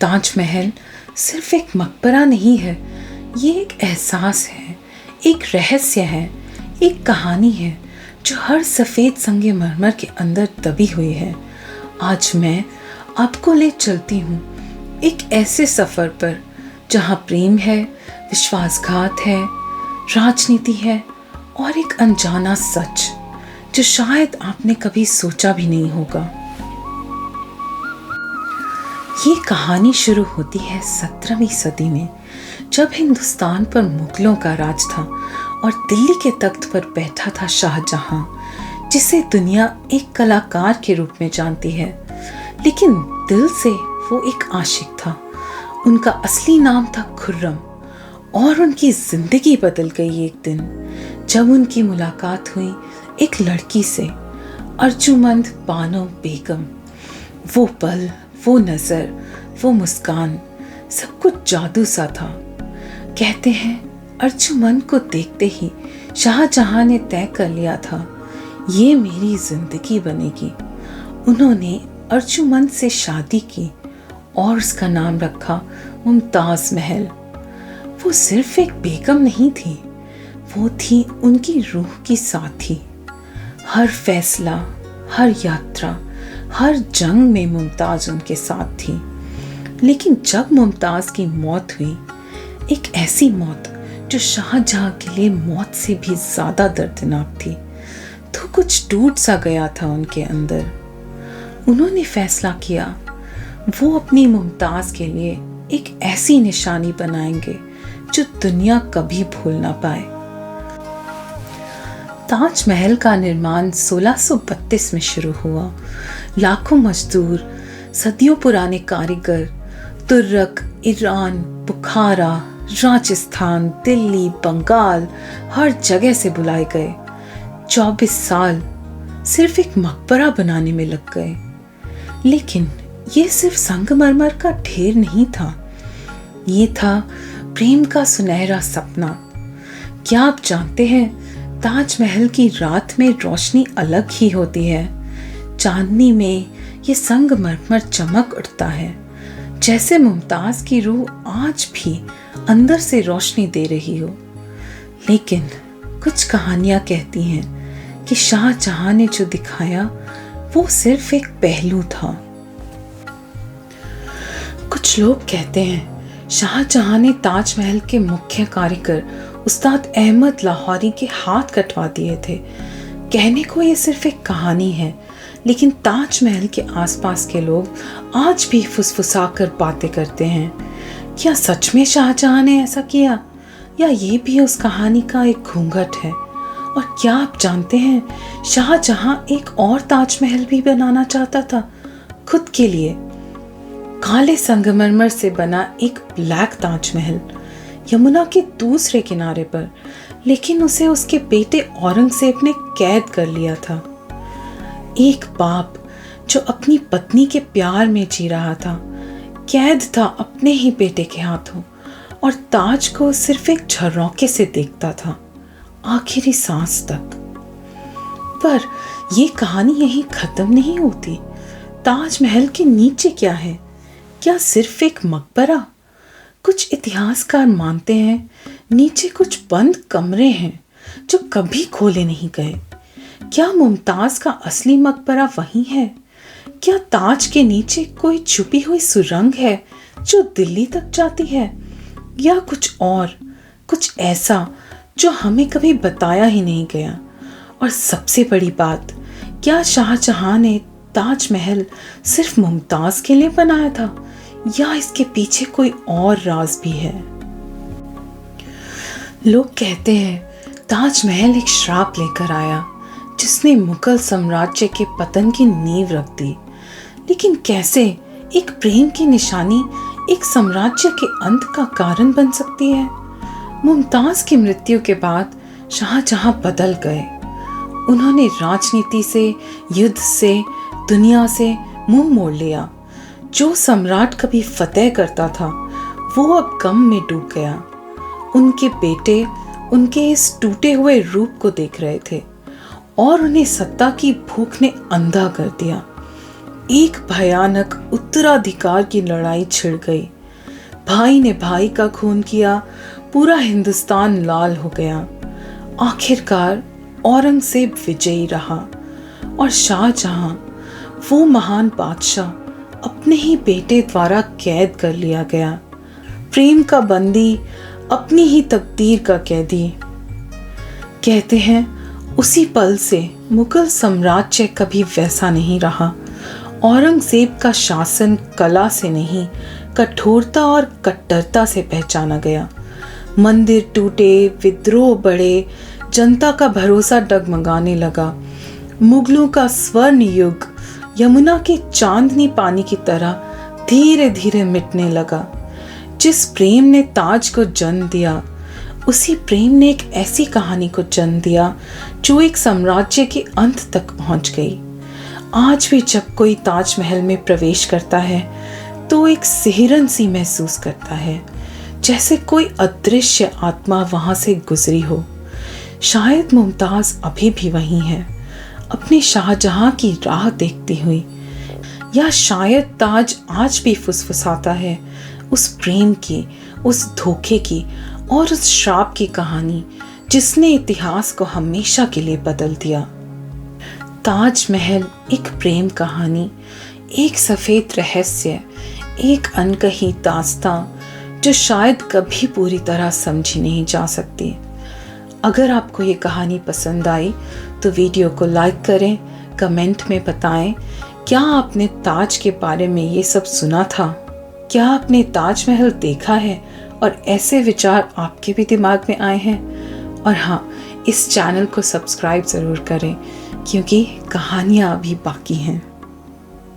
ताजमहल सिर्फ एक मकबरा नहीं है, ये एक एहसास है, एक रहस्य है, एक कहानी है जो हर सफ़ेद संगमरमर के अंदर दबी हुई है। आज मैं आपको ले चलती हूँ एक ऐसे सफ़र पर जहाँ प्रेम है, विश्वासघात है, राजनीति है और एक अनजाना सच जो शायद आपने कभी सोचा भी नहीं होगा। ये कहानी शुरू होती है 17वीं सदी में, जब हिंदुस्तान पर मुगलों का राज था और दिल्ली के तख्त पर बैठा था शाहजहां, जिसे दुनिया एक कलाकार के रूप में जानती है, लेकिन दिल से वो एक आशिक था। उनका असली नाम था खुर्रम और उनकी जिंदगी बदल गई एक दिन जब उनकी मुलाकात हुई एक लड़की से, अर्जुमंद बानो बेगम। वो पल, वो नज़र, वो मुस्कान, सब कुछ जादू सा था। कहते हैं अर्जुमंद को देखते ही शाहजहां ने तय कर लिया था, ये मेरी जिंदगी बनेगी। उन्होंने अर्जुमंद से शादी की और उसका नाम रखा मुमताज महल। वो सिर्फ एक बेगम नहीं थी, वो थी उनकी रूह की साथी। हर फैसला, हर यात्रा, हर जंग में मुमताज उनके साथ थी। लेकिन जब मुमताज की मौत हुई, एक ऐसी मौत जो शाहजहां के लिए मौत से भी ज्यादा दर्दनाक थी, तो कुछ टूट सा गया था उनके अंदर। उन्होंने फैसला किया वो अपनी मुमताज के लिए एक ऐसी निशानी बनाएंगे जो दुनिया कभी भूल ना पाए। ताजमहल का निर्माण 1632 में शुरू हुआ। लाखों मजदूर, सदियों पुराने कारीगर तुर्क, ईरान, बुखारा, राजस्थान, दिल्ली, बंगाल, हर जगह से बुलाए गए। 24 साल सिर्फ एक मकबरा बनाने में लग गए। लेकिन ये सिर्फ संगमरमर का ढेर नहीं था, ये था प्रेम का सुनहरा सपना। क्या आप जानते हैं, ताजमहल की रात में रोशनी अलग ही होती है। चांदनी में ये संगमरमर चमक उठता है, जैसे मुमताज की रूह आज भी अंदर से रोशनी दे रही हो। लेकिन कुछ कहानियां कहती हैं कि शाहजहां ने जो दिखाया वो सिर्फ एक पहलू था। कुछ लोग कहते हैं शाहजहां ने ताजमहल के मुख्य कारीगर उस्ताद अहमद लाहौरी के हाथ कटवा दिए थे। कहने को ये सिर्फ एक कहानी है, लेकिन ताजमहल के आसपास के लोग आज भी फुसफुसा कर बातें करते हैं। क्या सच में शाहजहां ने ऐसा किया, या ये भी उस कहानी का एक घूंघट है? और क्या आप जानते हैं, शाहजहां एक और ताजमहल भी बनाना चाहता था खुद के लिए। काले संगमरमर से बना एक ब्लैक ताजमहल यमुना के दूसरे किनारे पर, लेकिन उसे उसके बेटे औरंगजेब ने कैद कर लिया था। एक बाप जो अपनी पत्नी के प्यार में जी रहा था, कैद था अपने ही बेटे के हाथों और ताज को सिर्फ एक झरोखे से देखता था, आखिरी सांस तक। पर यह कहानी यहीं खत्म नहीं होती। ताजमहल के नीचे क्या है? क्या सिर्फ एक मकबरा? कुछ इतिहासकार मानते हैं नीचे कुछ बंद कमरे हैं जो कभी खोले नहीं गए। क्या मुमताज का असली मकबरा वही है? क्या ताज के नीचे कोई छुपी हुई सुरंग है जो दिल्ली तक जाती है, या कुछ और, कुछ ऐसा जो हमें कभी बताया ही नहीं गया? और सबसे बड़ी बात, क्या शाहजहां ने ताजमहल सिर्फ मुमताज के लिए बनाया था, या इसके पीछे कोई और राज भी है? लोग कहते हैं ताजमहल एक श्राप लेकर आया जिसने मुगल साम्राज्य के पतन की नींव रख दी। लेकिन कैसे एक प्रेम की निशानी एक साम्राज्य के अंत का कारण बन सकती है? मुमताज की मृत्यु के बाद शाहजहां बदल गए। उन्होंने राजनीति से, युद्ध से, दुनिया से मुंह मोड़ लिया। जो सम्राट कभी फतेह करता था वो अब गम में डूब गया। उनके बेटे उनके इस टूटे हुए रूप को देख रहे थे और उन्हें सत्ता की भूख ने अंधा कर दिया। एक भयानक उत्तराधिकार की लड़ाई छिड़ गई। भाई ने भाई का खून किया, पूरा हिंदुस्तान लाल हो गया। आखिरकार औरंगजेब विजयी रहा और शाहजहां, वो महान बादशाह, अपने ही बेटे द्वारा कैद कर लिया गया। प्रेम का बंदी, अपनी ही तकदीर का कैदी। कहते हैं उसी पल से मुगल साम्राज्य कभी वैसा नहीं रहा। औरंगजेब का शासन कला से नहीं, कठोरता और कट्टरता से पहचाना गया। मंदिर टूटे, विद्रोह बढ़े, जनता का भरोसा डगमगाने लगा। मुगलों का स्वर्ण युग यमुना के चांदनी पानी की तरह धीरे धीरे मिटने लगा। जिस प्रेम ने ताज को जन्म दिया, उसी प्रेम ने एक ऐसी कहानी को जन्म दिया जो एक साम्राज्य के अंत तक पहुंच गई। आज भी जब कोई ताजमहल में प्रवेश करता है तो एक सिहरन सी महसूस करता है, जैसे कोई अदृश्य आत्मा वहां से गुजरी हो। शायद मुमताज अभी भी वहीं है, अपने शाहजहां की राह देखती हुई, या शायद ताज आज भी फुसफुसाता है उस प्रेम की, उस धोखे की और उस श्राप की कहानी जिसने इतिहास को हमेशा के लिए बदल दिया। ताजमहल एक प्रेम कहानी, एक सफेद रहस्य, एक अनकही दास्तां जो शायद कभी पूरी तरह समझी नहीं जा सकती। अगर आपको ये कहानी पसंद आई तो वीडियो को लाइक करें, कमेंट में बताएं क्या आपने ताज के बारे में ये सब सुना था, क्या आपने ताजमहल देखा है और ऐसे विचार आपके भी दिमाग में आए हैं। और हाँ, इस चैनल को सब्सक्राइब ज़रूर करें क्योंकि कहानियाँ अभी बाकी हैं।